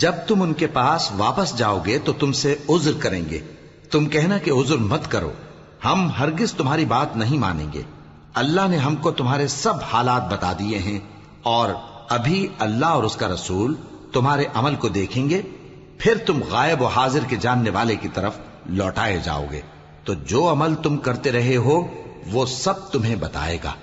جب تم ان کے پاس واپس جاؤ گے تو تم سے عذر کریں گے، تم کہنا کہ عذر مت کرو، ہم ہرگز تمہاری بات نہیں مانیں گے۔ اللہ نے ہم کو تمہارے سب حالات بتا دیے ہیں، اور ابھی اللہ اور اس کا رسول تمہارے عمل کو دیکھیں گے، پھر تم غائب و حاضر کے جاننے والے کی طرف لوٹائے جاؤ گے، تو جو عمل تم کرتے رہے ہو وہ سب تمہیں بتائے گا۔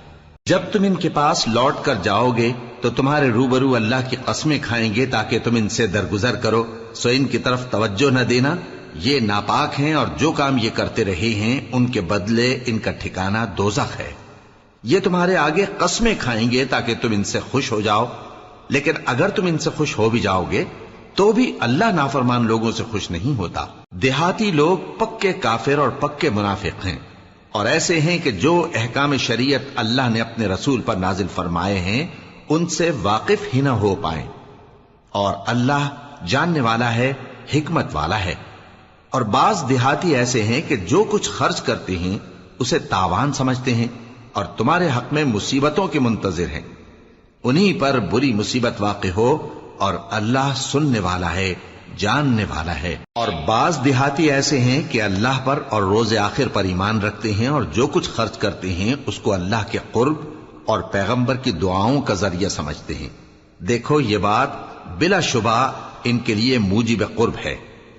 جب تم ان کے پاس لوٹ کر جاؤ گے تو تمہارے روبرو اللہ کی قسمیں کھائیں گے تاکہ تم ان سے درگزر کرو، سو ان کی طرف توجہ نہ دینا، یہ ناپاک ہیں، اور جو کام یہ کرتے رہے ہیں ان کے بدلے ان کا ٹھکانہ دوزخ ہے۔ یہ تمہارے آگے قسمیں کھائیں گے تاکہ تم ان سے خوش ہو جاؤ، لیکن اگر تم ان سے خوش ہو بھی جاؤ گے تو بھی اللہ نافرمان لوگوں سے خوش نہیں ہوتا۔ دیہاتی لوگ پکے کافر اور پکے منافق ہیں، اور ایسے ہیں کہ جو احکام شریعت اللہ نے اپنے رسول پر نازل فرمائے ہیں ان سے واقف ہی نہ ہو پائیں، اور اللہ جاننے والا ہے، حکمت والا ہے۔ اور بعض دیہاتی ایسے ہیں کہ جو کچھ خرچ کرتے ہیں اسے تاوان سمجھتے ہیں اور تمہارے حق میں مصیبتوں کے منتظر ہیں، انہی پر بری مصیبت واقع ہو، اور اللہ سننے والا ہے، جاننے والا ہے۔ اور بعض دیہاتی ایسے ہیں کہ اللہ پر اور روز آخر پر ایمان رکھتے ہیں، اور جو کچھ خرچ کرتے ہیں اس کو اللہ کے قرب اور پیغمبر کی دعاؤں کا ذریعہ سمجھتے ہیں۔ دیکھو یہ بات بلا شبہ ان کے لیے موجب قرب ہے،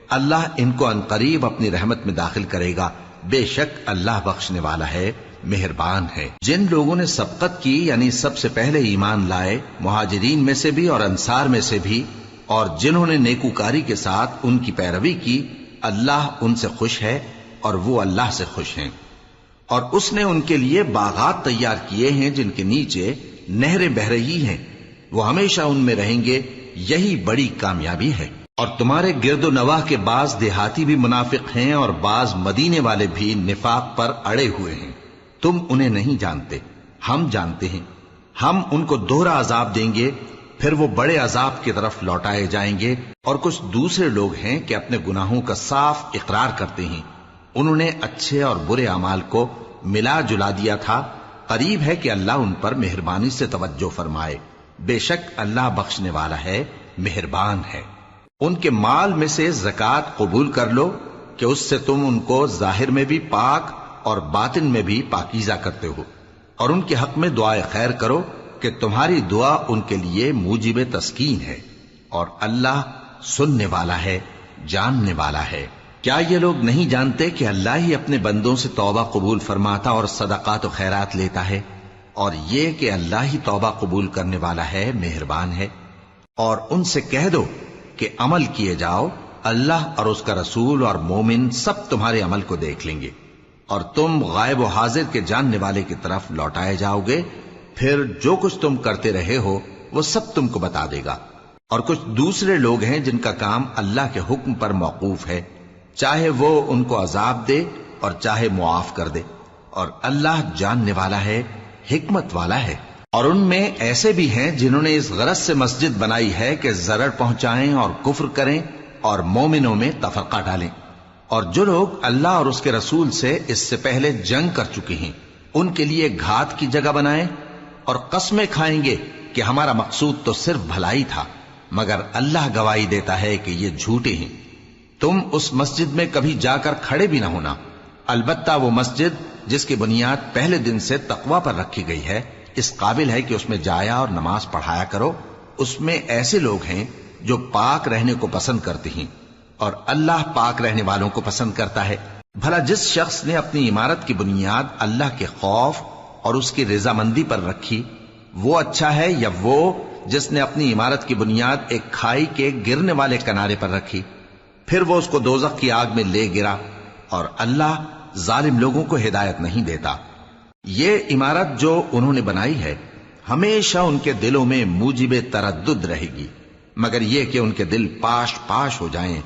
اللہ ان کو عنقریب اپنی رحمت میں داخل کرے گا، بے شک اللہ بخشنے والا ہے، مہربان ہے۔ جن لوگوں نے سبقت کی یعنی سب سے پہلے ایمان لائے، مہاجرین میں سے بھی اور انصار میں سے بھی، اور جنہوں نے نیکوکاری کے ساتھ ان کی پیروی کی، اللہ ان سے خوش ہے اور وہ اللہ سے خوش ہیں۔ اور اس نے ان کے لیے باغات تیار کیے ہیں جن کے نیچے نہریں بہ رہی ہیں، وہ ہمیشہ ان میں رہیں گے، یہی بڑی کامیابی ہے۔ اور تمہارے گرد و نواح کے بعض دیہاتی بھی منافق ہیں اور بعض مدینے والے بھی نفاق پر اڑے ہوئے ہیں، تم انہیں نہیں جانتے، ہم جانتے ہیں۔ ہم ان کو دوہرا عذاب دیں گے، پھر وہ بڑے عذاب کی طرف لوٹائے جائیں گے۔ اور کچھ دوسرے لوگ ہیں کہ اپنے گناہوں کا صاف اقرار کرتے ہیں، انہوں نے اچھے اور برے اعمال کو ملا جلا دیا تھا، قریب ہے کہ اللہ ان پر مہربانی سے توجہ فرمائے، بے شک اللہ بخشنے والا ہے، مہربان ہے۔ ان کے مال میں سے زکوٰۃ قبول کر لو کہ اس سے تم ان کو ظاہر میں بھی پاک اور باطن میں بھی پاکیزہ کرتے ہو، اور ان کے حق میں دعائے خیر کرو کہ تمہاری دعا ان کے لیے موجب تسکین ہے، اور اللہ سننے والا ہے، جاننے والا ہے۔ کیا یہ لوگ نہیں جانتے کہ اللہ ہی اپنے بندوں سے توبہ قبول فرماتا اور صدقات و خیرات لیتا ہے، اور یہ کہ اللہ ہی توبہ قبول کرنے والا ہے، مہربان ہے۔ اور ان سے کہہ دو کہ عمل کیے جاؤ، اللہ اور اس کا رسول اور مومن سب تمہارے عمل کو دیکھ لیں گے، اور تم غائب و حاضر کے جاننے والے کی طرف لوٹائے جاؤ گے، پھر جو کچھ تم کرتے رہے ہو وہ سب تم کو بتا دے گا۔ اور کچھ دوسرے لوگ ہیں جن کا کام اللہ کے حکم پر موقوف ہے، چاہے وہ ان کو عذاب دے اور چاہے معاف کر دے، اور اللہ جاننے والا ہے، حکمت والا ہے۔ اور ان میں ایسے بھی ہیں جنہوں نے اس غرض سے مسجد بنائی ہے کہ ضرر پہنچائیں اور کفر کریں اور مومنوں میں تفرقہ ڈالیں، اور جو لوگ اللہ اور اس کے رسول سے اس سے پہلے جنگ کر چکے ہیں ان کے لیے گھات کی جگہ بنائیں، اور قسمیں کھائیں گے کہ ہمارا مقصود تو صرف بھلائی تھا، مگر اللہ گواہی دیتا ہے کہ یہ جھوٹے ہیں۔ تم اس مسجد میں کبھی جا کر کھڑے بھی نہ ہونا، البتہ وہ مسجد جس کی بنیاد پہلے دن سے تقوی پر رکھی گئی ہے اس قابل ہے کہ اس میں جایا اور نماز پڑھایا کرو۔ اس میں ایسے لوگ ہیں جو پاک رہنے کو پسند کرتے ہیں، اور اللہ پاک رہنے والوں کو پسند کرتا ہے۔ بھلا جس شخص نے اپنی عمارت کی بنیاد اللہ کے خوف اور اس کی رضامندی پر رکھی، وہ اچھا ہے یا وہ جس نے اپنی عمارت کی بنیاد ایک کھائی کے گرنے والے کنارے پر رکھی، پھر وہ اس کو دوزخ کی آگ میں لے گرا، اور اللہ ظالم لوگوں کو ہدایت نہیں دیتا۔ یہ عمارت جو انہوں نے بنائی ہے ہمیشہ ان کے دلوں میں موجب تردد رہے گی، مگر یہ کہ ان کے دل پاش پاش ہو جائیں،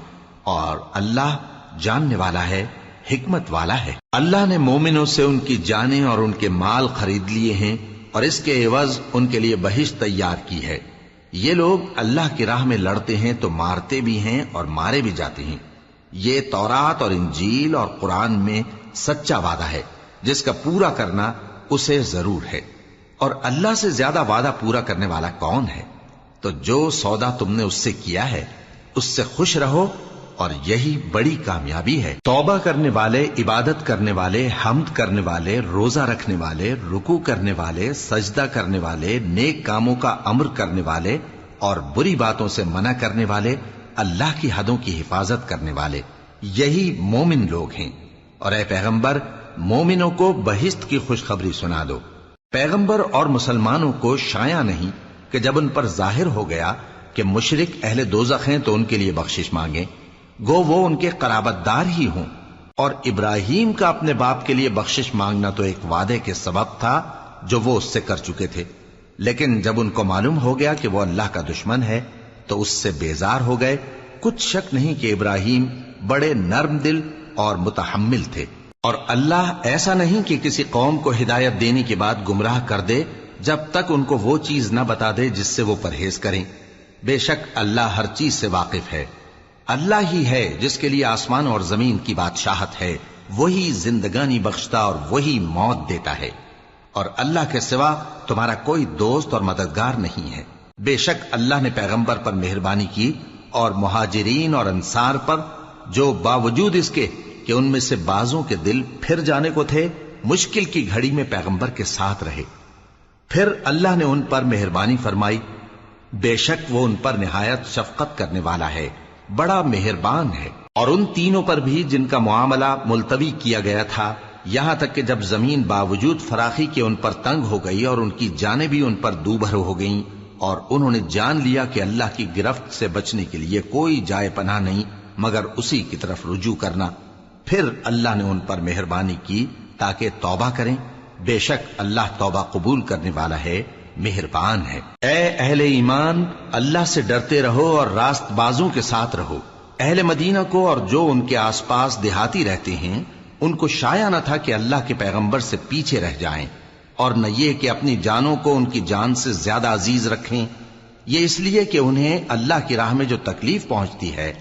اور اللہ جاننے والا ہے، حکمت والا ہے۔ اللہ نے مومنوں سے ان کی جانیں اور ان کے مال خرید لیے ہیں، اور اس کے عوض ان کے لیے بہشت تیار کی ہے۔ یہ لوگ اللہ کی راہ میں لڑتے ہیں تو مارتے بھی ہیں اور مارے بھی جاتے ہیں۔ یہ تورات اور انجیل اور قرآن میں سچا وعدہ ہے جس کا پورا کرنا اسے ضرور ہے، اور اللہ سے زیادہ وعدہ پورا کرنے والا کون ہے؟ تو جو سودا تم نے اس سے کیا ہے اس سے خوش رہو اور یہی بڑی کامیابی ہے۔ توبہ کرنے والے، عبادت کرنے والے، حمد کرنے والے، روزہ رکھنے والے، رکوع کرنے والے، سجدہ کرنے والے، نیک کاموں کا امر کرنے والے اور بری باتوں سے منع کرنے والے، اللہ کی حدوں کی حفاظت کرنے والے، یہی مومن لوگ ہیں۔ اور اے پیغمبر، مومنوں کو بہشت کی خوشخبری سنا دو۔ پیغمبر اور مسلمانوں کو شایع نہیں کہ جب ان پر ظاہر ہو گیا کہ مشرک اہل دوزخ ہیں تو ان کے لیے بخشش مانگیں، گو وہ ان کے قرابت دار ہی ہوں۔ اور ابراہیم کا اپنے باپ کے لیے بخشش مانگنا تو ایک وعدے کے سبب تھا جو وہ اس سے کر چکے تھے، لیکن جب ان کو معلوم ہو گیا کہ وہ اللہ کا دشمن ہے تو اس سے بیزار ہو گئے۔ کچھ شک نہیں کہ ابراہیم بڑے نرم دل اور متحمل تھے، اور اللہ ایسا نہیں کہ کسی قوم کو ہدایت دینے کے بعد گمراہ کر دے جب تک ان کو وہ چیز نہ بتا دے جس سے وہ پرہیز کریں۔ بے شک اللہ ہر چیز سے واقف ہے۔ اللہ ہی ہے جس کے لیے آسمان اور زمین کی بادشاہت ہے، وہی زندگانی بخشتا اور وہی موت دیتا ہے، اور اللہ کے سوا تمہارا کوئی دوست اور مددگار نہیں ہے۔ بے شک اللہ نے پیغمبر پر مہربانی کی اور مہاجرین اور انصار پر، جو باوجود اس کے کہ ان میں سے بعضوں کے دل پھر جانے کو تھے، مشکل کی گھڑی میں پیغمبر کے ساتھ رہے۔ پھر اللہ نے ان پر مہربانی فرمائی، بے شک وہ ان پر نہایت شفقت کرنے والا ہے، بڑا مہربان ہے۔ اور ان تینوں پر بھی جن کا معاملہ ملتوی کیا گیا تھا، یہاں تک کہ جب زمین باوجود فراخی کے ان پر تنگ ہو گئی اور ان کی جانیں بھی ان پر دوبھر ہو گئیں، اور انہوں نے جان لیا کہ اللہ کی گرفت سے بچنے کے لیے کوئی جائے پناہ نہیں مگر اسی کی طرف رجوع کرنا، پھر اللہ نے ان پر مہربانی کی تاکہ توبہ کریں۔ بے شک اللہ توبہ قبول کرنے والا ہے، مہربان ہے۔ اے اہل ایمان، اللہ سے ڈرتے رہو اور راست بازوں کے ساتھ رہو۔ اہل مدینہ کو اور جو ان کے آس پاس دیہاتی رہتے ہیں، ان کو شایع نہ تھا کہ اللہ کے پیغمبر سے پیچھے رہ جائیں، اور نہ یہ کہ اپنی جانوں کو ان کی جان سے زیادہ عزیز رکھیں۔ یہ اس لیے کہ انہیں اللہ کی راہ میں جو تکلیف پہنچتی ہے،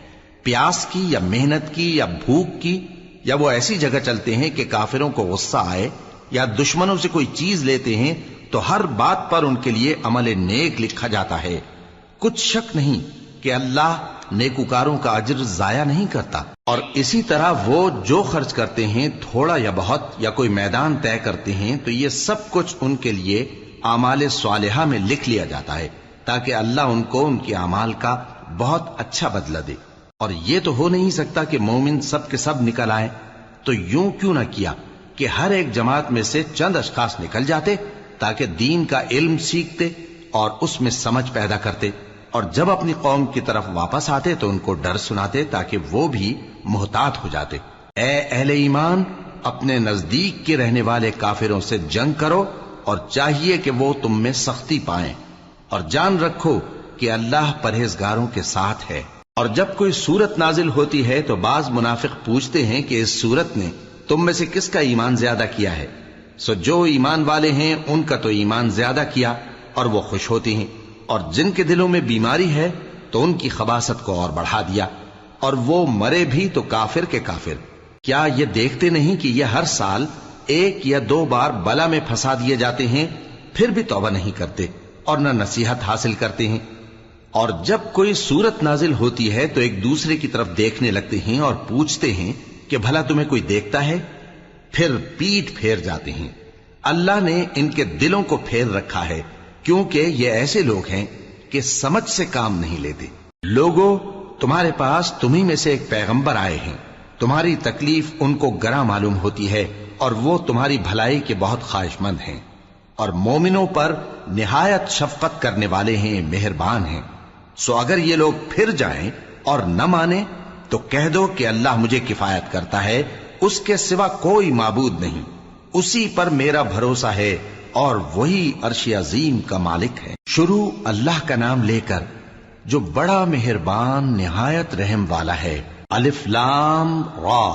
پیاس کی یا محنت کی یا بھوک کی، یا وہ ایسی جگہ چلتے ہیں کہ کافروں کو غصہ آئے یا دشمنوں سے کوئی چیز لیتے ہیں، تو ہر بات پر ان کے لیے عمل نیک لکھا جاتا ہے۔ کچھ شک نہیں کہ اللہ نیکوکاروں کا اجر ضائع نہیں کرتا۔ اور اسی طرح وہ جو خرچ کرتے ہیں، تھوڑا یا بہت، یا کوئی میدان طے کرتے ہیں، تو یہ سب کچھ ان کے لیے اعمال صالحہ میں لکھ لیا جاتا ہے، تاکہ اللہ ان کو ان کے اعمال کا بہت اچھا بدلہ دے۔ اور یہ تو ہو نہیں سکتا کہ مومن سب کے سب نکل آئیں، تو یوں کیوں نہ کیا کہ ہر ایک جماعت میں سے چند اشخاص نکل جاتے تاکہ دین کا علم سیکھتے اور اس میں سمجھ پیدا کرتے، اور جب اپنی قوم کی طرف واپس آتے تو ان کو ڈر سناتے تاکہ وہ بھی محتاط ہو جاتے۔ اے اہل ایمان، اپنے نزدیک کے رہنے والے کافروں سے جنگ کرو، اور چاہیے کہ وہ تم میں سختی پائیں، اور جان رکھو کہ اللہ پرہیزگاروں کے ساتھ ہے۔ اور جب کوئی سورت نازل ہوتی ہے تو بعض منافق پوچھتے ہیں کہ اس سورت نے تم میں سے کس کا ایمان زیادہ کیا ہے؟ سو جو ایمان والے ہیں ان کا تو ایمان زیادہ کیا، اور وہ خوش ہوتے ہیں، اور جن کے دلوں میں بیماری ہے تو ان کی خباثت کو اور بڑھا دیا، اور وہ مرے بھی تو کافر کے کافر۔ کیا یہ دیکھتے نہیں کہ یہ ہر سال 1 یا 2 بار بلا میں پھنسا دیے جاتے ہیں، پھر بھی توبہ نہیں کرتے اور نہ نصیحت حاصل کرتے ہیں؟ اور جب کوئی سورت نازل ہوتی ہے تو ایک دوسرے کی طرف دیکھنے لگتے ہیں اور پوچھتے ہیں کہ بھلا تمہیں کوئی دیکھتا ہے؟ پھر پیٹ پھیر جاتے ہیں۔ اللہ نے ان کے دلوں کو پھیر رکھا ہے، کیونکہ یہ ایسے لوگ ہیں کہ سمجھ سے کام نہیں لیتے۔ لوگوں، تمہارے پاس تمہیں میں سے ایک پیغمبر آئے ہیں، تمہاری تکلیف ان کو گراں معلوم ہوتی ہے، اور وہ تمہاری بھلائی کے بہت خواہش مند ہیں، اور مومنوں پر نہایت شفقت کرنے والے ہیں، مہربان ہیں۔ سو اگر یہ لوگ پھر جائیں اور نہ مانیں تو کہہ دو کہ اللہ مجھے کفایت کرتا ہے، اس کے سوا کوئی معبود نہیں، اسی پر میرا بھروسہ ہے، اور وہی عرش عظیم کا مالک ہے۔ شروع اللہ کا نام لے کر جو بڑا مہربان نہایت رحم والا ہے۔ الف لام را،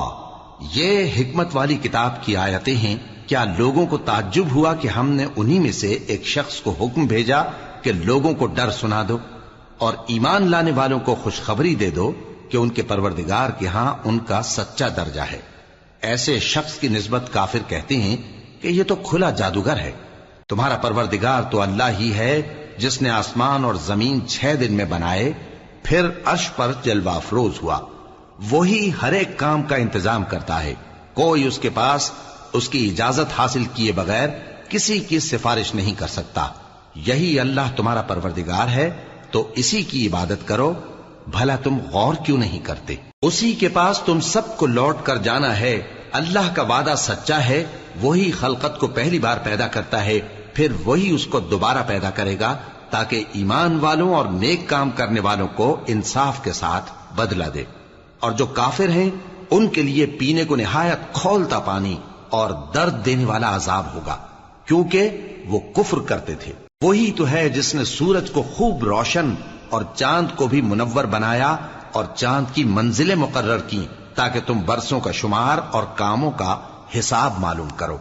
یہ حکمت والی کتاب کی آیتیں ہیں۔ کیا لوگوں کو تعجب ہوا کہ ہم نے انہی میں سے ایک شخص کو حکم بھیجا کہ لوگوں کو ڈر سنا دو اور ایمان لانے والوں کو خوشخبری دے دو کہ ان کے پروردگار کے ہاں ان کا سچا درجہ ہے۔ ایسے شخص کی نسبت کافر کہتے ہیں کہ یہ تو کھلا جادوگر ہے۔ تمہارا پروردگار تو اللہ ہی ہے جس نے آسمان اور زمین 6 دن میں بنائے، پھر عرش پر جلوہ افروز ہوا۔ وہی ہر ایک کام کا انتظام کرتا ہے، کوئی اس کے پاس اس کی اجازت حاصل کیے بغیر کسی کی سفارش نہیں کر سکتا۔ یہی اللہ تمہارا پروردگار ہے، تو اسی کی عبادت کرو، بھلا تم غور کیوں نہیں کرتے؟ اسی کے پاس تم سب کو لوٹ کر جانا ہے۔ اللہ کا وعدہ سچا ہے، وہی خلقت کو پہلی بار پیدا کرتا ہے، پھر وہی اس کو دوبارہ پیدا کرے گا، تاکہ ایمان والوں اور نیک کام کرنے والوں کو انصاف کے ساتھ بدلہ دے۔ اور جو کافر ہیں ان کے لیے پینے کو نہایت کھولتا پانی اور درد دینے والا عذاب ہوگا، کیونکہ وہ کفر کرتے تھے۔ وہی تو ہے جس نے سورج کو خوب روشن اور چاند کو بھی منور بنایا اور چاند کی منزلیں مقرر کی، تاکہ تم برسوں کا شمار اور کاموں کا حساب معلوم کرو۔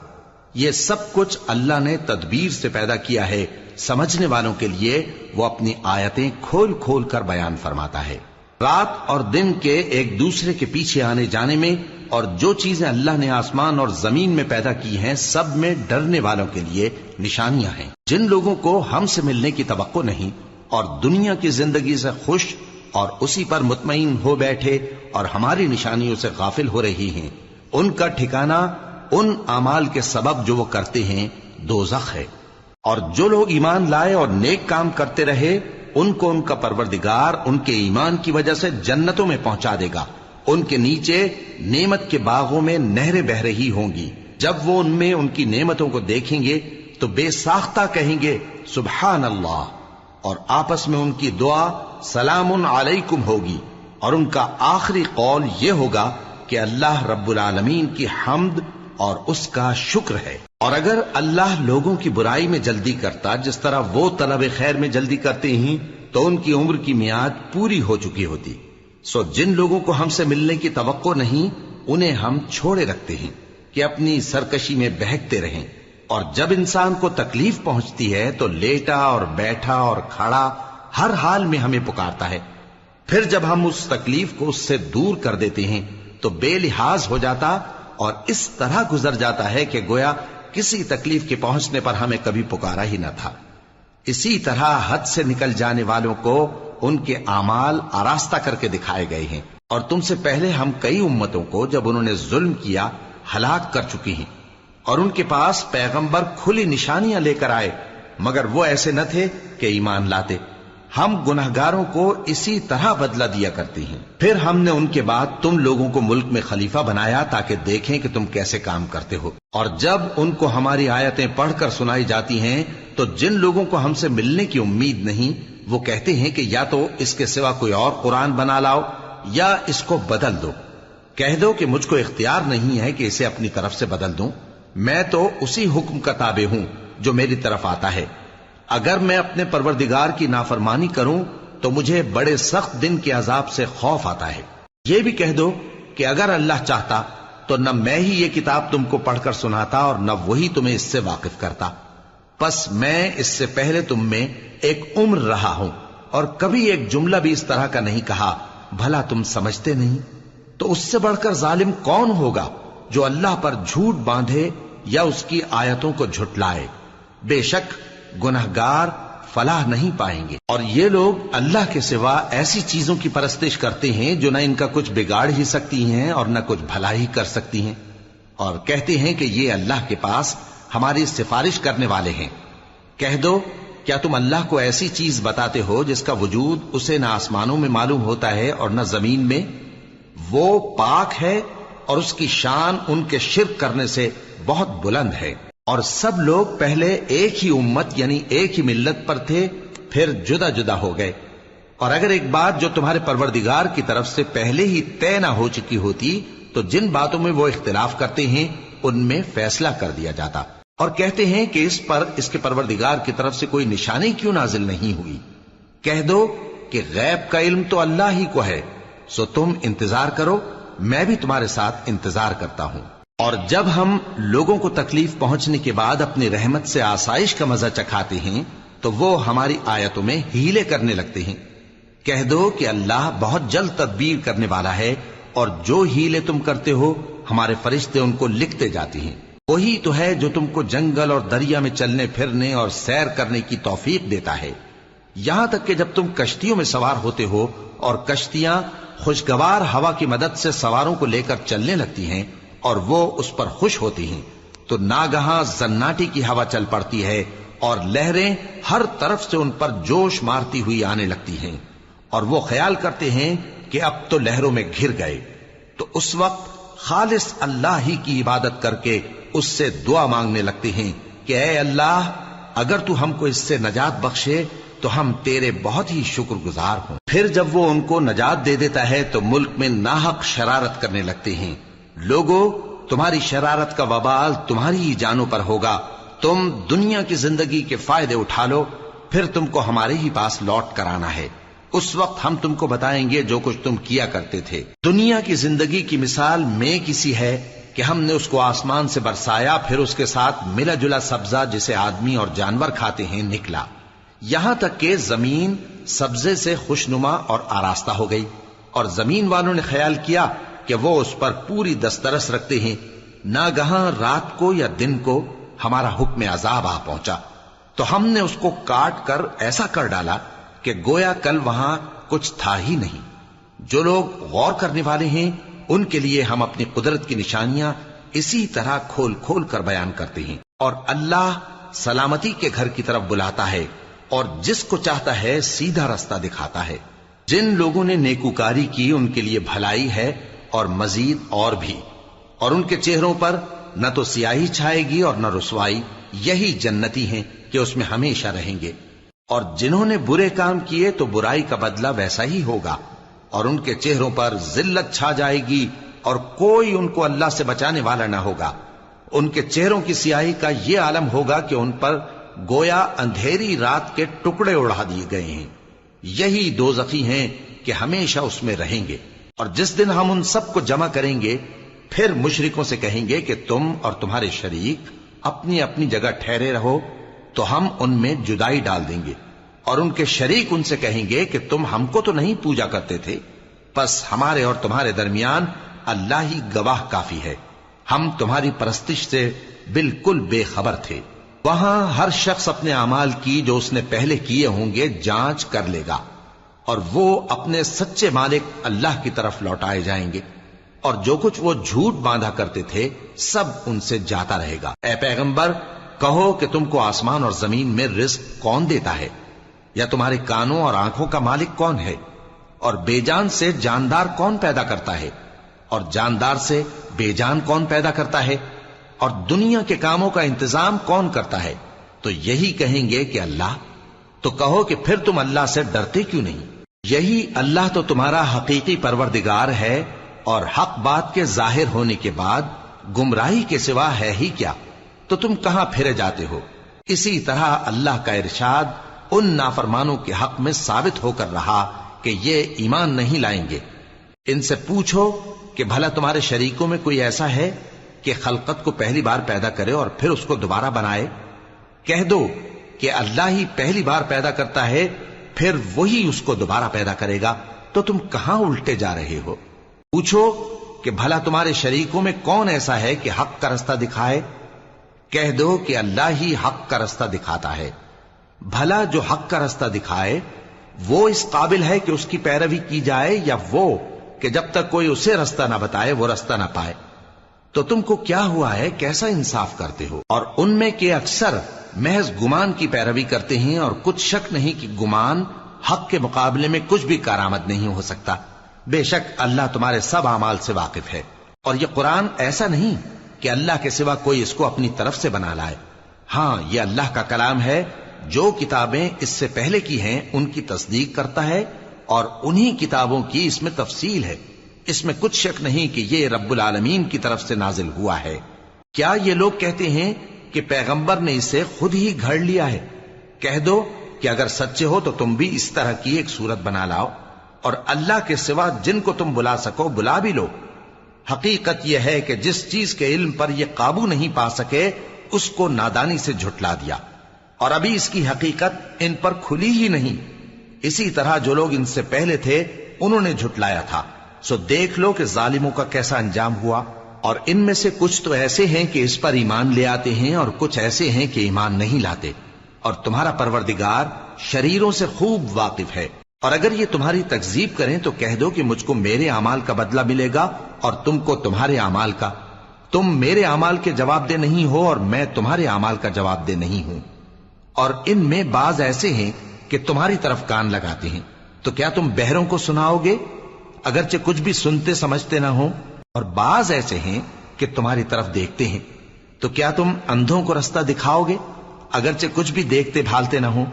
یہ سب کچھ اللہ نے تدبیر سے پیدا کیا ہے، سمجھنے والوں کے لیے وہ اپنی آیتیں کھول کھول کر بیان فرماتا ہے۔ رات اور دن کے ایک دوسرے کے پیچھے آنے جانے میں اور جو چیزیں اللہ نے آسمان اور زمین میں پیدا کی ہیں، سب میں ڈرنے والوں کے لیے نشانیاں ہیں۔ جن لوگوں کو ہم سے ملنے کی توقع نہیں اور دنیا کی زندگی سے خوش اور اسی پر مطمئن ہو بیٹھے اور ہماری نشانیوں سے غافل ہو رہی ہیں، ان کا ٹھکانہ ان اعمال کے سبب جو وہ کرتے ہیں دوزخ ہے۔ اور جو لوگ ایمان لائے اور نیک کام کرتے رہے، ان کو ان کا پروردگار ان کے ایمان کی وجہ سے جنتوں میں پہنچا دے گا، ان کے نیچے نعمت کے باغوں میں نہریں بہ رہی ہوں گی۔ جب وہ ان میں ان کی نعمتوں کو دیکھیں گے تو بے ساختہ کہیں گے سبحان اللہ، اور آپس میں ان کی دعا سلام علیکم ہوگی، اور ان کا آخری قول یہ ہوگا کہ اللہ رب العالمین کی حمد اور اس کا شکر ہے۔ اور اگر اللہ لوگوں کی برائی میں جلدی کرتا جس طرح وہ طلب خیر میں جلدی کرتے ہیں، تو ان کی عمر کی میعاد پوری ہو چکی ہوتی۔ سو جن لوگوں کو ہم سے ملنے کی توقع نہیں، انہیں ہم چھوڑے رکھتے ہیں کہ اپنی سرکشی میں بہکتے رہیں، اور جب انسان کو تکلیف پہنچتی ہے تو لیٹا اور بیٹھا اور کھڑا ہر حال میں ہمیں پکارتا ہے۔ پھر جب ہم اس تکلیف کو اس سے دور کر دیتے ہیں تو بے لحاظ ہو جاتا اور اس طرح گزر جاتا ہے کہ گویا کسی تکلیف کے پہنچنے پر ہمیں کبھی پکارا ہی نہ تھا۔ اسی طرح حد سے نکل جانے والوں کو ان کے اعمال آراستہ کر کے دکھائے گئے ہیں، اور تم سے پہلے ہم کئی امتوں کو جب انہوں نے ظلم کیا ہلاک کر چکی ہیں، اور ان کے پاس پیغمبر کھلی نشانیاں لے کر آئے، مگر وہ ایسے نہ تھے کہ ایمان لاتے۔ ہم گنہگاروں کو اسی طرح بدلہ دیا کرتے ہیں۔ پھر ہم نے ان کے بعد تم لوگوں کو ملک میں خلیفہ بنایا تاکہ دیکھیں کہ تم کیسے کام کرتے ہو۔ اور جب ان کو ہماری آیتیں پڑھ کر سنائی جاتی ہیں تو جن لوگوں کو ہم سے ملنے کی امید نہیں، وہ کہتے ہیں کہ یا تو اس کے سوا کوئی اور قرآن بنا لاؤ یا اس کو بدل دو۔ کہہ دو کہ مجھ کو اختیار نہیں ہے کہ اسے اپنی طرف سے بدل دوں، میں تو اسی حکم کا تابع ہوں جو میری طرف آتا ہے۔ اگر میں اپنے پروردگار کی نافرمانی کروں تو مجھے بڑے سخت دن کے عذاب سے خوف آتا ہے۔ یہ بھی کہہ دو کہ اگر اللہ چاہتا تو نہ میں ہی یہ کتاب تم کو پڑھ کر سناتا اور نہ وہی تمہیں اس سے واقف کرتا۔ پس میں اس سے پہلے تم میں ایک عمر رہا ہوں اور کبھی ایک جملہ بھی اس طرح کا نہیں کہا، بھلا تم سمجھتے نہیں؟ تو اس سے بڑھ کر ظالم کون ہوگا جو اللہ پر جھوٹ باندھے یا اس کی آیتوں کو جھٹلائے؟ بے شک گنہگار فلاح نہیں پائیں گے۔ اور یہ لوگ اللہ کے سوا ایسی چیزوں کی پرستش کرتے ہیں جو نہ ان کا کچھ بگاڑ ہی سکتی ہیں اور نہ کچھ بھلا ہی کر سکتی ہیں، اور کہتے ہیں کہ یہ اللہ کے پاس ہماری سفارش کرنے والے ہیں۔ کہہ دو کیا تم اللہ کو ایسی چیز بتاتے ہو جس کا وجود اسے نہ آسمانوں میں معلوم ہوتا ہے اور نہ زمین میں؟ وہ پاک ہے اور اس کی شان ان کے شرک کرنے سے بہت بلند ہے۔ اور سب لوگ پہلے ایک ہی امت یعنی ایک ہی ملت پر تھے، پھر جدا جدا ہو گئے۔ اور اگر ایک بات جو تمہارے پروردگار کی طرف سے پہلے ہی طے نہ ہو چکی ہوتی تو جن باتوں میں وہ اختلاف کرتے ہیں ان میں فیصلہ کر دیا جاتا۔ اور کہتے ہیں کہ اس پر اس کے پروردگار کی طرف سے کوئی نشانی کیوں نازل نہیں ہوئی؟ کہہ دو کہ غیب کا علم تو اللہ ہی کو ہے، سو تم انتظار کرو، میں بھی تمہارے ساتھ انتظار کرتا ہوں۔ اور جب ہم لوگوں کو تکلیف پہنچنے کے بعد اپنی رحمت سے آسائش کا مزہ چکھاتے ہیں تو وہ ہماری آیتوں میں ہیلے کرنے لگتے ہیں۔ کہہ دو کہ اللہ بہت جلد تدبیر کرنے والا ہے، اور جو ہیلے تم کرتے ہو ہمارے فرشتے ان کو لکھتے جاتے ہیں۔ وہی تو ہے جو تم کو جنگل اور دریا میں چلنے پھرنے اور سیر کرنے کی توفیق دیتا ہے، یہاں تک کہ جب تم کشتیوں میں سوار ہوتے ہو اور کشتیاں خوشگوار ہوا کی مدد سے سواروں کو لے کر چلنے لگتی ہیں اور وہ اس پر خوش ہوتی ہیں، تو ناگہاں زناٹی کی ہوا چل پڑتی ہے اور لہریں ہر طرف سے ان پر جوش مارتی ہوئی آنے لگتی ہیں، اور وہ خیال کرتے ہیں کہ اب تو لہروں میں گھر گئے، تو اس وقت خالص اللہ ہی کی عبادت کر کے اس سے دعا مانگنے لگتے ہیں کہ اے اللہ، اگر تو ہم کو اس سے نجات بخشے تو ہم تیرے بہت ہی شکر گزار ہوں۔ پھر جب وہ ان کو نجات دے دیتا ہے تو ملک میں ناحق شرارت کرنے لگتے ہیں۔ لوگو، تمہاری شرارت کا وبال تمہاری ہی جانوں پر ہوگا، تم دنیا کی زندگی کے فائدے اٹھا لو، پھر تم کو ہمارے ہی پاس لوٹ کر آنا ہے، اس وقت ہم تم کو بتائیں گے جو کچھ تم کیا کرتے تھے۔ دنیا کی زندگی کی مثال میں کسی ہے کہ ہم نے اس کو آسمان سے برسایا، پھر اس کے ساتھ ملا جلا سبزہ جسے آدمی اور جانور کھاتے ہیں نکلا، یہاں تک کہ زمین سبزے سے خوشنما اور آراستہ ہو گئی، اور زمین والوں نے خیال کیا کہ وہ اس پر پوری دسترس رکھتے ہیں۔ ناگہاں رات کو یا دن کو ہمارا حکم عذاب آ پہنچا تو ہم نے اس کو کاٹ کر ایسا کر ڈالا کہ گویا کل وہاں کچھ تھا ہی نہیں۔ جو لوگ غور کرنے والے ہیں ان کے لیے ہم اپنی قدرت کی نشانیاں اسی طرح کھول کھول کر بیان کرتے ہیں، اور اللہ سلامتی کے گھر کی طرف بلاتا ہے اور جس کو چاہتا ہے سیدھا رستہ دکھاتا ہے۔ جن لوگوں نے نیکوکاری کی ان کے لیے بھلائی ہے اور مزید اور بھی، اور ان کے چہروں پر نہ تو سیاہی چھائے گی اور نہ رسوائی، یہی جنتی ہیں کہ اس میں ہمیشہ رہیں گے۔ اور جنہوں نے برے کام کیے تو برائی کا بدلہ ویسا ہی ہوگا، اور ان کے چہروں پر ذلت چھا جائے گی اور کوئی ان کو اللہ سے بچانے والا نہ ہوگا۔ ان کے چہروں کی سیاہی کا یہ عالم ہوگا کہ ان پر گویا اندھیری رات کے ٹکڑے اڑا دیے گئے ہیں، یہی دوزخی ہیں کہ ہمیشہ اس میں رہیں گے۔ اور جس دن ہم ان سب کو جمع کریں گے پھر مشرکوں سے کہیں گے کہ تم اور تمہارے شریک اپنی اپنی جگہ ٹھہرے رہو، تو ہم ان میں جدائی ڈال دیں گے، اور ان کے شریک ان سے کہیں گے کہ تم ہم کو تو نہیں پوجا کرتے تھے، بس ہمارے اور تمہارے درمیان اللہ ہی گواہ کافی ہے، ہم تمہاری پرستش سے بالکل بے خبر تھے۔ وہاں ہر شخص اپنے اعمال کی جو اس نے پہلے کیے ہوں گے جانچ کر لے گا، اور وہ اپنے سچے مالک اللہ کی طرف لوٹائے جائیں گے، اور جو کچھ وہ جھوٹ باندھا کرتے تھے سب ان سے جاتا رہے گا۔ اے پیغمبر، کہو کہ تم کو آسمان اور زمین میں رزق کون دیتا ہے، یا تمہارے کانوں اور آنکھوں کا مالک کون ہے، اور بے جان سے جاندار کون پیدا کرتا ہے، اور جاندار سے بے جان کون پیدا کرتا ہے، اور دنیا کے کاموں کا انتظام کون کرتا ہے؟ تو یہی کہیں گے کہ اللہ۔ تو کہو کہ پھر تم اللہ سے ڈرتے کیوں نہیں؟ یہی اللہ تو تمہارا حقیقی پروردگار ہے، اور حق بات کے ظاہر ہونے کے بعد گمراہی کے سوا ہے ہی کیا، تو تم کہاں پھرے جاتے ہو؟ اسی طرح اللہ کا ارشاد ان نافرمانوں کے حق میں ثابت ہو کر رہا کہ یہ ایمان نہیں لائیں گے۔ ان سے پوچھو کہ بھلا تمہارے شریکوں میں کوئی ایسا ہے کہ خلقت کو پہلی بار پیدا کرے اور پھر اس کو دوبارہ بنائے؟ کہہ دو کہ اللہ ہی پہلی بار پیدا کرتا ہے، پھر وہی اس کو دوبارہ پیدا کرے گا، تو تم کہاں الٹے جا رہے ہو؟ پوچھو کہ بھلا تمہارے شریکوں میں کون ایسا ہے کہ حق کا رستہ دکھائے؟ کہہ دو کہ اللہ ہی حق کا رستہ دکھاتا ہے۔ بھلا جو حق کا رستہ دکھائے وہ اس قابل ہے کہ اس کی پیروی کی جائے، یا وہ کہ جب تک کوئی اسے رستہ نہ بتائے وہ رستہ نہ پائے؟ تو تم کو کیا ہوا ہے، کیسا انصاف کرتے ہو؟ اور ان میں کے اکثر محض گمان کی پیروی کرتے ہیں، اور کچھ شک نہیں کہ گمان حق کے مقابلے میں کچھ بھی کارآمد نہیں ہو سکتا۔ بے شک اللہ تمہارے سب اعمال سے واقف ہے، اور یہ قرآن ایسا نہیں کہ اللہ کے سوا کوئی اس کو اپنی طرف سے بنا لائے۔ ہاں، یہ اللہ کا کلام ہے، جو کتابیں اس سے پہلے کی ہیں ان کی تصدیق کرتا ہے، اور انہی کتابوں کی اس میں تفصیل ہے، اس میں کچھ شک نہیں کہ یہ رب العالمین کی طرف سے نازل ہوا ہے۔ کیا یہ لوگ کہتے ہیں کہ پیغمبر نے اسے خود ہی گھڑ لیا ہے؟ کہہ دو کہ اگر سچے ہو تو تم بھی اس طرح کی ایک صورت بنا لاؤ، اور اللہ کے سوا جن کو تم بلا سکو بلا بھی لو۔ حقیقت یہ ہے کہ جس چیز کے علم پر یہ قابو نہیں پا سکے اس کو نادانی سے جھٹلا دیا، اور ابھی اس کی حقیقت ان پر کھلی ہی نہیں۔ اسی طرح جو لوگ ان سے پہلے تھے انہوں نے جھٹلایا تھا، سو دیکھ لو کہ ظالموں کا کیسا انجام ہوا۔ اور ان میں سے کچھ تو ایسے ہیں کہ اس پر ایمان لے آتے ہیں، اور کچھ ایسے ہیں کہ ایمان نہیں لاتے، اور تمہارا پروردگار شریروں سے خوب واقف ہے۔ اور اگر یہ تمہاری تکذیب کریں تو کہہ دو کہ مجھ کو میرے اعمال کا بدلہ ملے گا اور تم کو تمہارے اعمال کا. تم میرے اعمال کے جواب دہ نہیں ہو اور میں تمہارے اعمال کا جواب دہ نہیں ہوں. اور ان میں بعض ایسے ہیں کہ تمہاری طرف کان لگاتے ہیں، تو کیا تم بہروں کو سناؤ گے اگرچہ کچھ بھی سنتے سمجھتے نہ ہو؟ اور بعض ایسے ہیں کہ تمہاری طرف دیکھتے ہیں، تو کیا تم اندھوں کو رستہ دکھاؤ گے اگرچہ کچھ بھی دیکھتے بھالتے نہ ہو؟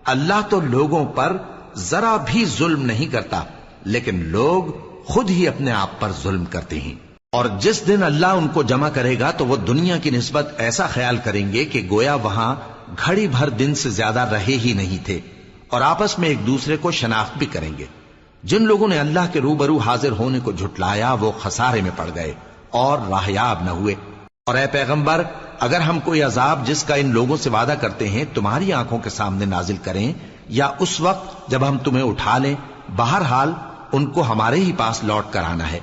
اللہ تو لوگوں پر ذرا بھی ظلم نہیں کرتا، لیکن لوگ خود ہی اپنے آپ پر ظلم کرتے ہیں. اور جس دن اللہ ان کو جمع کرے گا تو وہ دنیا کی نسبت ایسا خیال کریں گے کہ گویا وہاں گھڑی بھر دن سے زیادہ رہے ہی نہیں تھے، اور آپس میں ایک دوسرے کو شناخت بھی کریں گے. جن لوگوں نے اللہ کے روبرو حاضر ہونے کو جھٹلایا وہ خسارے میں پڑ گئے اور راہیاب نہ ہوئے. اور اے پیغمبر، اگر ہم کوئی عذاب جس کا ان لوگوں سے وعدہ کرتے ہیں تمہاری آنکھوں کے سامنے نازل کریں یا اس وقت جب ہم تمہیں اٹھا لیں، بہرحال ان کو ہمارے ہی پاس لوٹ کر آنا ہے.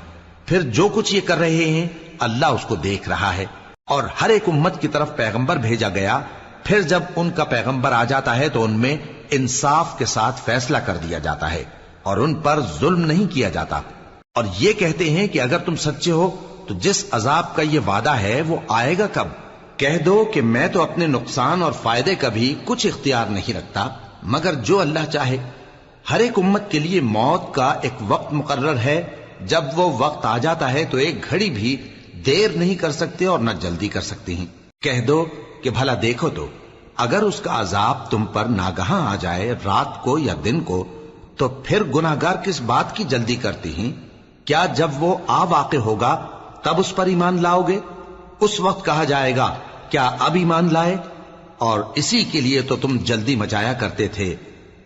پھر جو کچھ یہ کر رہے ہیں اللہ اس کو دیکھ رہا ہے. اور ہر ایک امت کی طرف پیغمبر بھیجا گیا، پھر جب ان کا پیغمبر آ جاتا ہے تو ان میں انصاف کے ساتھ فیصلہ کر دیا جاتا ہے اور ان پر ظلم نہیں کیا جاتا. اور یہ کہتے ہیں کہ اگر تم سچے ہو تو جس عذاب کا یہ وعدہ ہے وہ آئے گا کب؟ کہہ دو کہ میں تو اپنے نقصان اور فائدے کا بھی کچھ اختیار نہیں رکھتا مگر جو اللہ چاہے. ہر ایک امت کے لیے موت کا ایک وقت مقرر ہے، جب وہ وقت آ جاتا ہے تو ایک گھڑی بھی دیر نہیں کر سکتے اور نہ جلدی کر سکتے ہیں. کہہ دو کہ بھلا دیکھو تو اگر اس کا عذاب تم پر ناگہاں آ جائے رات کو یا دن کو تو پھر گناہگار کس بات کی جلدی کرتے ہیں؟ کیا جب وہ آ واقع ہوگا تب اس پر ایمان لاؤ گے؟ اس وقت کہا جائے گا کیا اب ایمان لائے؟ اور اسی کے لیے تو تم جلدی مچایا کرتے تھے.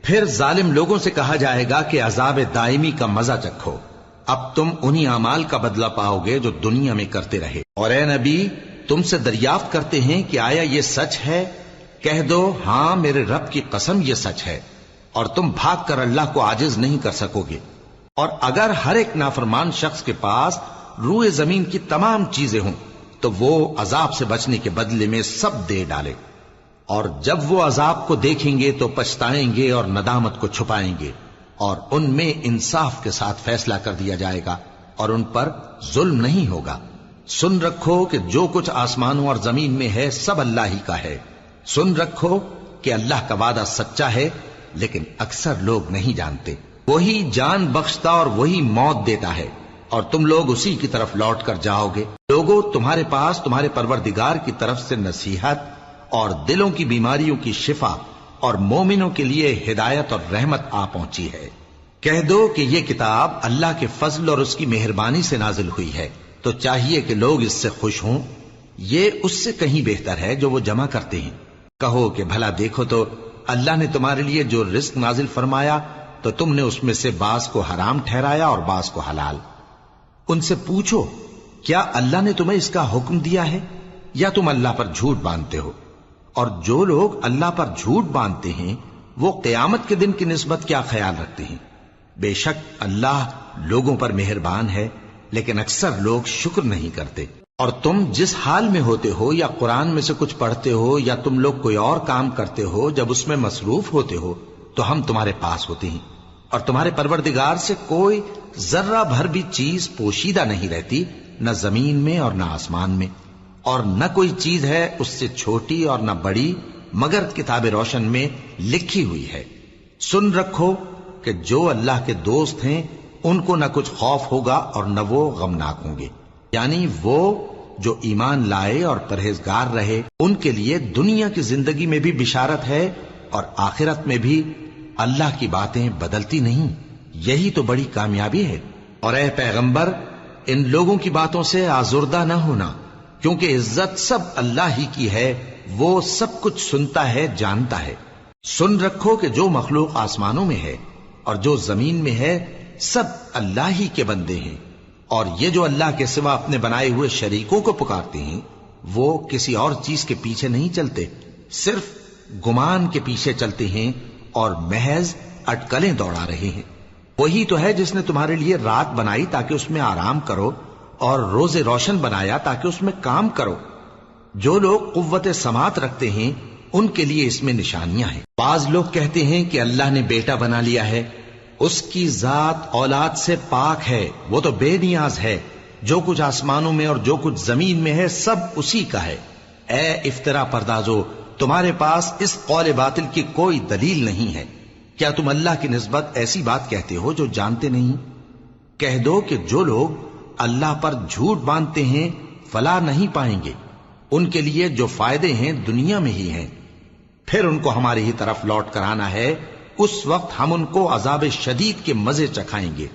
پھر ظالم لوگوں سے کہا جائے گا کہ عذاب دائمی کا مزہ چکھو، اب تم انہی اعمال کا بدلہ پاؤ گے جو دنیا میں کرتے رہے. اور اے نبی، تم سے دریافت کرتے ہیں کہ آیا یہ سچ ہے؟ کہہ دو ہاں میرے رب کی قسم یہ سچ ہے، اور تم بھاگ کر اللہ کو عاجز نہیں کر سکو گے. اور اگر ہر ایک نافرمان شخص کے پاس روئے زمین کی تمام چیزیں ہوں تو وہ عذاب سے بچنے کے بدلے میں سب دے ڈالے، اور جب وہ عذاب کو دیکھیں گے تو پچھتائیں گے اور ندامت کو چھپائیں گے، اور ان میں انصاف کے ساتھ فیصلہ کر دیا جائے گا اور ان پر ظلم نہیں ہوگا. سن رکھو کہ جو کچھ آسمانوں اور زمین میں ہے سب اللہ ہی کا ہے. سن رکھو کہ اللہ کا وعدہ سچا ہے لیکن اکثر لوگ نہیں جانتے. وہی جان بخشتا اور وہی موت دیتا ہے اور تم لوگ اسی کی طرف لوٹ کر جاؤ گے. لوگوں، تمہارے پاس تمہارے پروردگار کی طرف سے نصیحت اور دلوں کی بیماریوں کی شفا اور مومنوں کے لیے ہدایت اور رحمت آ پہنچی ہے. کہہ دو کہ یہ کتاب اللہ کے فضل اور اس کی مہربانی سے نازل ہوئی ہے، تو چاہیے کہ لوگ اس سے خوش ہوں. یہ اس سے کہیں بہتر ہے جو وہ جمع کرتے ہیں. کہو کہ بھلا دیکھو تو اللہ نے تمہارے لیے جو رزق نازل فرمایا تو تم نے اس میں سے بعض کو حرام ٹھہرایا اور بعض کو حلال. ان سے پوچھو کیا اللہ نے تمہیں اس کا حکم دیا ہے یا تم اللہ پر جھوٹ باندھتے ہو؟ اور جو لوگ اللہ پر جھوٹ باندھتے ہیں وہ قیامت کے دن کی نسبت کیا خیال رکھتے ہیں؟ بے شک اللہ لوگوں پر مہربان ہے لیکن اکثر لوگ شکر نہیں کرتے. اور تم جس حال میں ہوتے ہو یا قرآن میں سے کچھ پڑھتے ہو یا تم لوگ کوئی اور کام کرتے ہو، جب اس میں مصروف ہوتے ہو تو ہم تمہارے پاس ہوتے ہیں، اور تمہارے پروردگار سے کوئی ذرہ بھر بھی چیز پوشیدہ نہیں رہتی، نہ زمین میں اور نہ آسمان میں، اور نہ کوئی چیز ہے اس سے چھوٹی اور نہ بڑی مگر کتاب روشن میں لکھی ہوئی ہے. سن رکھو کہ جو اللہ کے دوست ہیں ان کو نہ کچھ خوف ہوگا اور نہ وہ غمناک ہوں گے. یعنی وہ جو ایمان لائے اور پرہیزگار رہے ان کے لیے دنیا کی زندگی میں بھی بشارت ہے اور آخرت میں بھی. اللہ کی باتیں بدلتی نہیں، یہی تو بڑی کامیابی ہے. اور اے پیغمبر، ان لوگوں کی باتوں سے آزردہ نہ ہونا، کیونکہ عزت سب اللہ ہی کی ہے، وہ سب کچھ سنتا ہے، جانتا ہے. سن رکھو کہ جو مخلوق آسمانوں میں ہے اور جو زمین میں ہے سب اللہ ہی کے بندے ہیں، اور یہ جو اللہ کے سوا اپنے بنائے ہوئے شریکوں کو پکارتے ہیں وہ کسی اور چیز کے پیچھے نہیں چلتے، صرف گمان کے پیچھے چلتے ہیں اور محض اٹکلیں دوڑا رہے ہیں. وہی تو ہے جس نے تمہارے لیے رات بنائی تاکہ اس میں آرام کرو اور روز روشن بنایا تاکہ اس میں کام کرو. جو لوگ قوت سماعت رکھتے ہیں ان کے لیے اس میں نشانیاں ہیں. بعض لوگ کہتے ہیں کہ اللہ نے بیٹا بنا لیا ہے، اس کی ذات اولاد سے پاک ہے، وہ تو بے نیاز ہے، جو کچھ آسمانوں میں اور جو کچھ زمین میں ہے سب اسی کا ہے۔ اے افترا پردازو، تمہارے پاس اس قول باطل کی کوئی دلیل نہیں ہے، کیا تم اللہ کی نسبت ایسی بات کہتے ہو جو جانتے نہیں؟ کہہ دو کہ جو لوگ اللہ پر جھوٹ باندھتے ہیں فلاح نہیں پائیں گے، ان کے لیے جو فائدے ہیں دنیا میں ہی ہیں، پھر ان کو ہماری ہی طرف لوٹ کر آنا ہے، اس وقت ہم ان کو عذاب شدید کے مزے چکھائیں گے،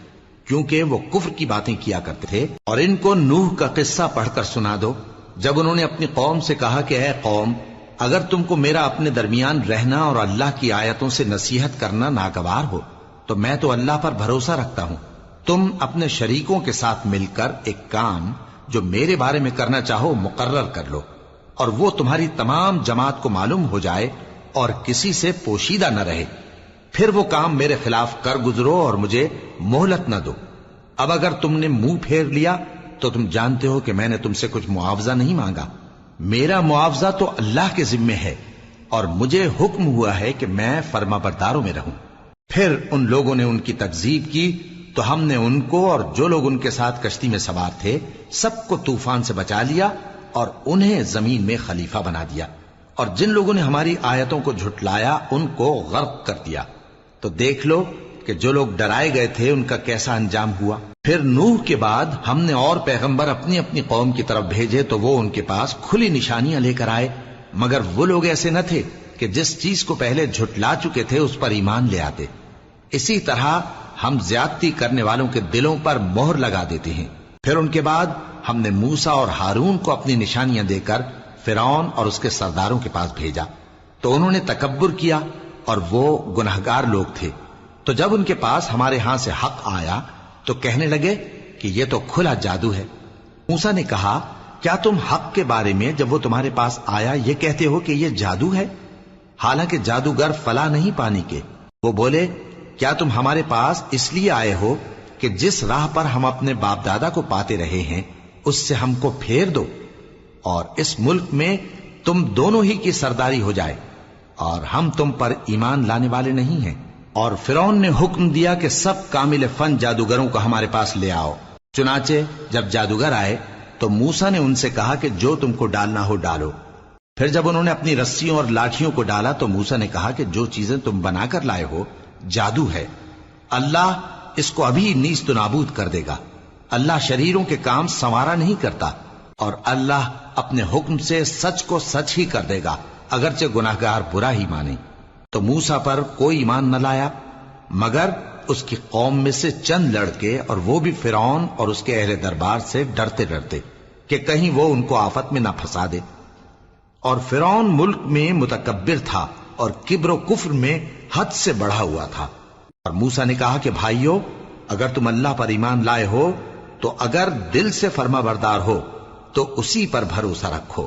کیونکہ وہ کفر کی باتیں کیا کرتے تھے۔ اور ان کو نوح کا قصہ پڑھ کر سنا دو، جب انہوں نے اپنی قوم سے کہا کہ اے قوم، اگر تم کو میرا اپنے درمیان رہنا اور اللہ کی آیتوں سے نصیحت کرنا ناگوار ہو تو میں تو اللہ پر بھروسہ رکھتا ہوں، تم اپنے شریکوں کے ساتھ مل کر ایک کام جو میرے بارے میں کرنا چاہو مقرر کر لو، اور وہ تمہاری تمام جماعت کو معلوم ہو جائے اور کسی سے پوشیدہ نہ رہے، پھر وہ کام میرے خلاف کر گزرو اور مجھے مہلت نہ دو۔ اب اگر تم نے منہ پھیر لیا تو تم جانتے ہو کہ میں نے تم سے کچھ معاوضہ نہیں مانگا، میرا معاوضہ تو اللہ کے ذمے ہے، اور مجھے حکم ہوا ہے کہ میں فرما برداروں میں رہوں۔ پھر ان لوگوں نے ان کی تکذیب کی تو ہم نے ان کو اور جو لوگ ان کے ساتھ کشتی میں سوار تھے سب کو طوفان سے بچا لیا اور انہیں زمین میں خلیفہ بنا دیا، اور جن لوگوں نے ہماری آیتوں کو جھٹلایا ان کو غرق کر دیا۔ تو دیکھ لو کہ جو لوگ ڈرائے گئے تھے ان کا کیسا انجام ہوا۔ پھر نوح کے بعد ہم نے اور پیغمبر اپنی اپنی قوم کی طرف بھیجے تو وہ ان کے پاس کھلی نشانیاں لے کر آئے، مگر وہ لوگ ایسے نہ تھے کہ جس چیز کو پہلے جھٹلا چکے تھے اس پر ایمان لے آتے۔ اسی طرح ہم زیادتی کرنے والوں کے دلوں پر مہر لگا دیتے ہیں۔ پھر ان کے بعد ہم نے موسیٰ اور ہارون کو اپنی نشانیاں دے کر فرعون اور اس کے سرداروں کے پاس بھیجا، تو انہوں نے تکبر کیا اور وہ گناہگار لوگ تھے۔ تو جب ان کے پاس ہمارے ہاں سے حق آیا تو کہنے لگے کہ یہ تو کھلا جادو ہے۔ موسیٰ نے کہا، کیا تم حق کے بارے میں جب وہ تمہارے پاس آیا یہ کہتے ہو کہ یہ جادو ہے، حالانکہ جادوگر فلاح نہیں پانے کے؟ وہ بولے، کیا تم ہمارے پاس اس لیے آئے ہو کہ جس راہ پر ہم اپنے باپ دادا کو پاتے رہے ہیں اس سے ہم کو پھیر دو، اور اس ملک میں تم دونوں ہی کی سرداری ہو جائے، اور ہم تم پر ایمان لانے والے نہیں ہیں؟ اور فرعون نے حکم دیا کہ سب کامل فن جادوگروں کو ہمارے پاس لے آؤ۔ چنانچہ جب جادوگر آئے تو موسیٰ نے ان سے کہا کہ جو تم کو ڈالنا ہو ڈالو۔ پھر جب انہوں نے اپنی رسیوں اور لاٹھیوں کو ڈالا تو موسیٰ نے کہا کہ جو چیزیں تم بنا کر لائے ہو جادو ہے، اللہ اس کو ابھی نیست و نابود کر دے گا۔ اللہ شریروں کے کام سنوارا نہیں کرتا، اور اللہ اپنے حکم سے سچ کو سچ ہی کر دے گا، اگرچہ گناہگار برا ہی مانے۔ تو موسیٰ پر کوئی ایمان نہ لایا مگر اس کی قوم میں سے چند لڑکے، اور وہ بھی فرعون اور اس کے اہل دربار سے ڈرتے ڈرتے کہ کہیں وہ ان کو آفت میں نہ پھنسا دے۔ اور فرعون ملک میں متکبر تھا اور کبر و کفر میں حد سے بڑھا ہوا تھا۔ اور موسیٰ نے کہا کہ بھائیو، اگر تم اللہ پر ایمان لائے ہو تو اگر دل سے فرما بردار ہو تو اسی پر بھروسہ رکھو۔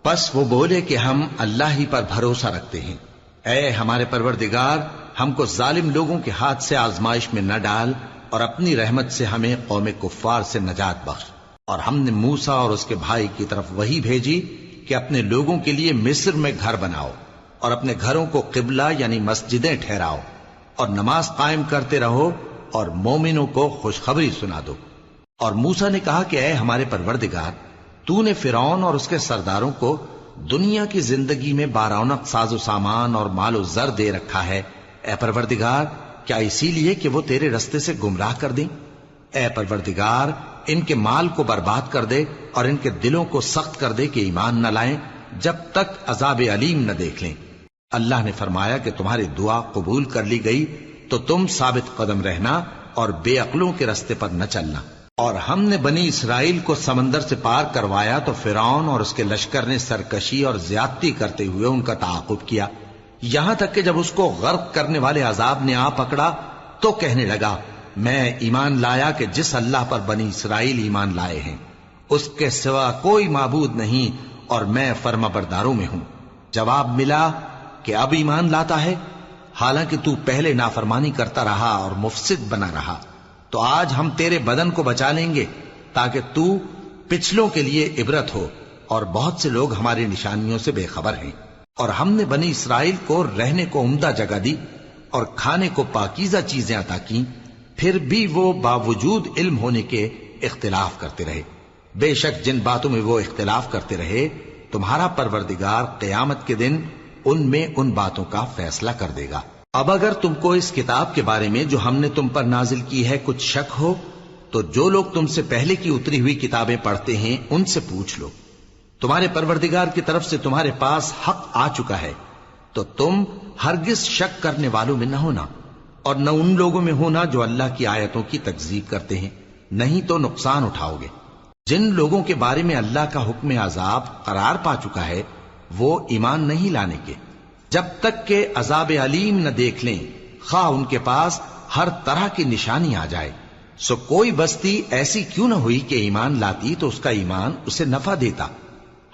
پس وہ بولے کہ ہم اللہ ہی پر بھروسہ رکھتے ہیں۔ اے ہمارے پروردگار، ہم کو ظالم لوگوں کے ہاتھ سے آزمائش میں نہ ڈال، اور اپنی رحمت سے ہمیں قوم کفار سے نجات بخش۔ اور ہم نے موسیٰ اور اس کے بھائی کی طرف وحی بھیجی کہ اپنے لوگوں کے لیے مصر میں گھر بناؤ، اور اپنے گھروں کو قبلہ یعنی مسجدیں ٹھہراؤ، اور نماز قائم کرتے رہو، اور مومنوں کو خوشخبری سنا دو۔ اور موسیٰ نے کہا کہ اے ہمارے پروردگار، تو نے فرعون اور اس کے سرداروں کو دنیا کی زندگی میں بارونق ساز و سامان اور مال و زر دے رکھا ہے، اے پروردگار کیا اسی لیے کہ وہ تیرے رستے سے گمراہ کر دیں؟ اے پروردگار ان کے مال کو برباد کر دے اور ان کے دلوں کو سخت کر دے کہ ایمان نہ لائیں جب تک عذاب علیم نہ دیکھ لیں۔ اللہ نے فرمایا کہ تمہاری دعا قبول کر لی گئی تو تم ثابت قدم رہنا اور بے عقلوں کے رستے پر نہ چلنا۔ اور ہم نے بنی اسرائیل کو سمندر سے پار کروایا تو فرعون اور اس کے لشکر نے سرکشی اور زیادتی کرتے ہوئے ان کا تعاقب کیا، یہاں تک کہ جب اس کو غرق کرنے والے عذاب نے آ پکڑا تو کہنے لگا، میں ایمان لایا کہ جس اللہ پر بنی اسرائیل ایمان لائے ہیں اس کے سوا کوئی معبود نہیں، اور میں فرما برداروں میں ہوں۔ جواب ملا کہ اب ایمان لاتا ہے، حالانکہ تو پہلے نافرمانی کرتا رہا اور مفسد بنا رہا، تو آج ہم تیرے بدن کو بچا لیں گے تاکہ تو پچھلوں کے لیے عبرت ہو، اور بہت سے لوگ ہماری نشانیوں سے بے خبر ہیں۔ اور ہم نے بنی اسرائیل کو رہنے کو عمدہ جگہ دی، اور کھانے کو پاکیزہ چیزیں عطا کی، پھر بھی وہ باوجود علم ہونے کے اختلاف کرتے رہے۔ بے شک جن باتوں میں وہ اختلاف کرتے رہے تمہارا پروردگار قیامت کے دن ان میں ان باتوں کا فیصلہ کر دے گا۔ اب اگر تم کو اس کتاب کے بارے میں جو ہم نے تم پر نازل کی ہے کچھ شک ہو تو جو لوگ تم سے پہلے کی اتری ہوئی کتابیں پڑھتے ہیں ان سے پوچھ لو۔ تمہارے پروردگار کی طرف سے تمہارے پاس حق آ چکا ہے تو تم ہرگز شک کرنے والوں میں نہ ہونا، اور نہ ان لوگوں میں ہونا جو اللہ کی آیتوں کی تکذیب کرتے ہیں، نہیں تو نقصان اٹھاؤ گے۔ جن لوگوں کے بارے میں اللہ کا حکم عذاب قرار پا چکا ہے وہ ایمان نہیں لانے کے جب تک کہ عذاب علیم نہ دیکھ لیں، خواہ ان کے پاس ہر طرح کی نشانی آ جائے۔ سو کوئی بستی ایسی کیوں نہ ہوئی کہ ایمان لاتی تو اس کا ایمان اسے نفع دیتا۔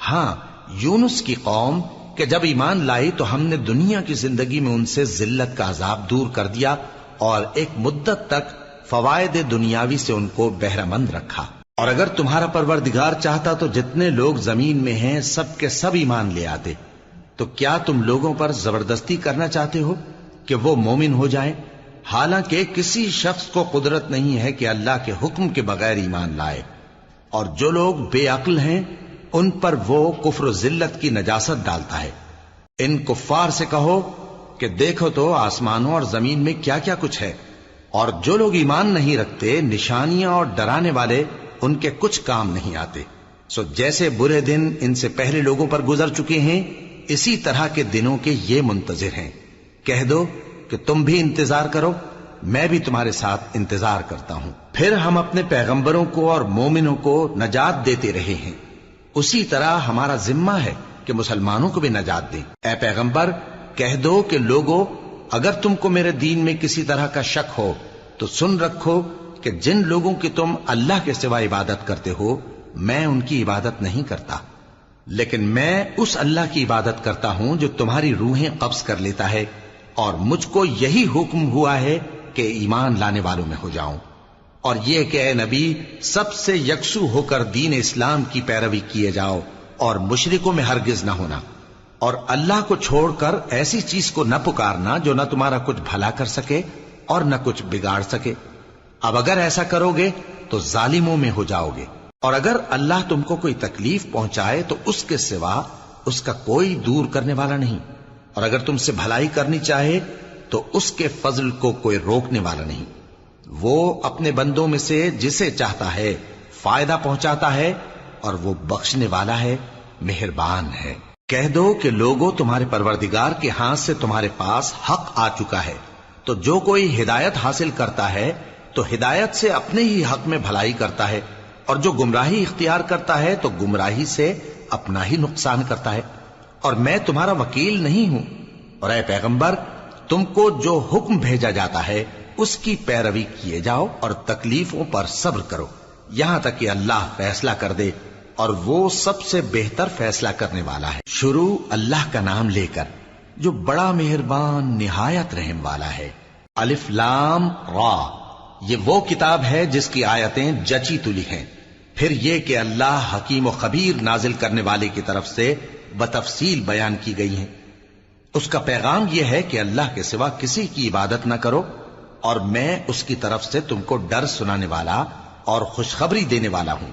ہاں، یونس کی قوم کہ جب ایمان لائی تو ہم نے دنیا کی زندگی میں ان سے ذلت کا عذاب دور کر دیا اور ایک مدت تک فوائد دنیاوی سے ان کو بہرہ مند رکھا۔ اور اگر تمہارا پروردگار چاہتا تو جتنے لوگ زمین میں ہیں سب کے سب ایمان لے آتے، تو کیا تم لوگوں پر زبردستی کرنا چاہتے ہو کہ وہ مومن ہو جائیں؟ حالانکہ کسی شخص کو قدرت نہیں ہے کہ اللہ کے حکم کے بغیر ایمان لائے، اور جو لوگ بے عقل ہیں ان پر وہ کفر و ذلت کی نجاست ڈالتا ہے۔ ان کفار سے کہو کہ دیکھو تو آسمانوں اور زمین میں کیا کیا کچھ ہے، اور جو لوگ ایمان نہیں رکھتے نشانیاں اور ڈرانے والے ان کے کچھ کام نہیں آتے۔ سو جیسے برے دن ان سے پہلے لوگوں پر گزر چکے ہیں اسی طرح کے دنوں کے یہ منتظر ہیں۔ کہہ دو کہ تم بھی انتظار کرو، میں بھی تمہارے ساتھ انتظار کرتا ہوں۔ پھر ہم اپنے پیغمبروں کو اور مومنوں کو نجات دیتے رہے ہیں، اسی طرح ہمارا ذمہ ہے کہ مسلمانوں کو بھی نجات دیں۔ اے پیغمبر کہہ دو کہ لوگو اگر تم کو میرے دین میں کسی طرح کا شک ہو تو سن رکھو کہ جن لوگوں کی تم اللہ کے سوا عبادت کرتے ہو میں ان کی عبادت نہیں کرتا، لیکن میں اس اللہ کی عبادت کرتا ہوں جو تمہاری روحیں قبض کر لیتا ہے، اور مجھ کو یہی حکم ہوا ہے کہ ایمان لانے والوں میں ہو جاؤں، اور یہ کہ اے نبی سب سے یکسو ہو کر دین اسلام کی پیروی کیے جاؤ اور مشرکوں میں ہرگز نہ ہونا، اور اللہ کو چھوڑ کر ایسی چیز کو نہ پکارنا جو نہ تمہارا کچھ بھلا کر سکے اور نہ کچھ بگاڑ سکے۔ اب اگر ایسا کرو گے تو ظالموں میں ہو جاؤ گے، اور اگر اللہ تم کو کوئی تکلیف پہنچائے تو اس کے سوا اس کا کوئی دور کرنے والا نہیں، اور اگر تم سے بھلائی کرنی چاہے تو اس کے فضل کو کوئی روکنے والا نہیں۔ وہ اپنے بندوں میں سے جسے چاہتا ہے فائدہ پہنچاتا ہے، اور وہ بخشنے والا ہے، مہربان ہے۔ کہہ دو کہ لوگوں تمہارے پروردگار کے ہاتھ سے تمہارے پاس حق آ چکا ہے، تو جو کوئی ہدایت حاصل کرتا ہے تو ہدایت سے اپنے ہی حق میں بھلائی کرتا ہے، اور جو گمراہی اختیار کرتا ہے تو گمراہی سے اپنا ہی نقصان کرتا ہے، اور میں تمہارا وکیل نہیں ہوں۔ اور اے پیغمبر تم کو جو حکم بھیجا جاتا ہے اس کی پیروی کیے جاؤ اور تکلیفوں پر صبر کرو یہاں تک کہ اللہ فیصلہ کر دے، اور وہ سب سے بہتر فیصلہ کرنے والا ہے۔ شروع اللہ کا نام لے کر جو بڑا مہربان نہایت رحم والا ہے۔ الف لام را، یہ وہ کتاب ہے جس کی آیتیں جچی تلی ہیں۔ پھر یہ کہ اللہ حکیم و خبیر نازل کرنے والے کی طرف سے بتفصیل بیان کی گئی ہیں۔ اس کا پیغام یہ ہے کہ اللہ کے سوا کسی کی عبادت نہ کرو، اور میں اس کی طرف سے تم کو ڈر سنانے والا اور خوشخبری دینے والا ہوں،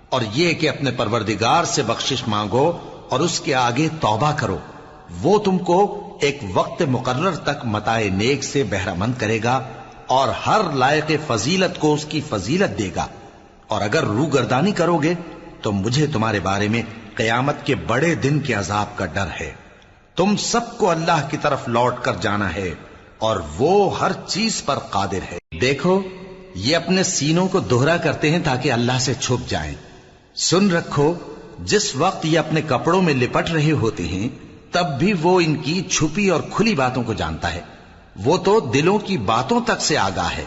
اور یہ کہ اپنے پروردگار سے بخشش مانگو اور اس کے آگے توبہ کرو، وہ تم کو ایک وقت مقرر تک متاع نیک سے بہرہ مند کرے گا، اور ہر لائق فضیلت کو اس کی فضیلت دے گا۔ اور اگر روگردانی کرو گے تو مجھے تمہارے بارے میں قیامت کے بڑے دن کے عذاب کا ڈر ہے۔ تم سب کو اللہ کی طرف لوٹ کر جانا ہے، اور وہ ہر چیز پر قادر ہے۔ دیکھو یہ اپنے سینوں کو دوہرا کرتے ہیں تاکہ اللہ سے چھپ جائیں۔ سن رکھو جس وقت یہ اپنے کپڑوں میں لپٹ رہے ہوتے ہیں تب بھی وہ ان کی چھپی اور کھلی باتوں کو جانتا ہے، وہ تو دلوں کی باتوں تک سے آگاہ ہے۔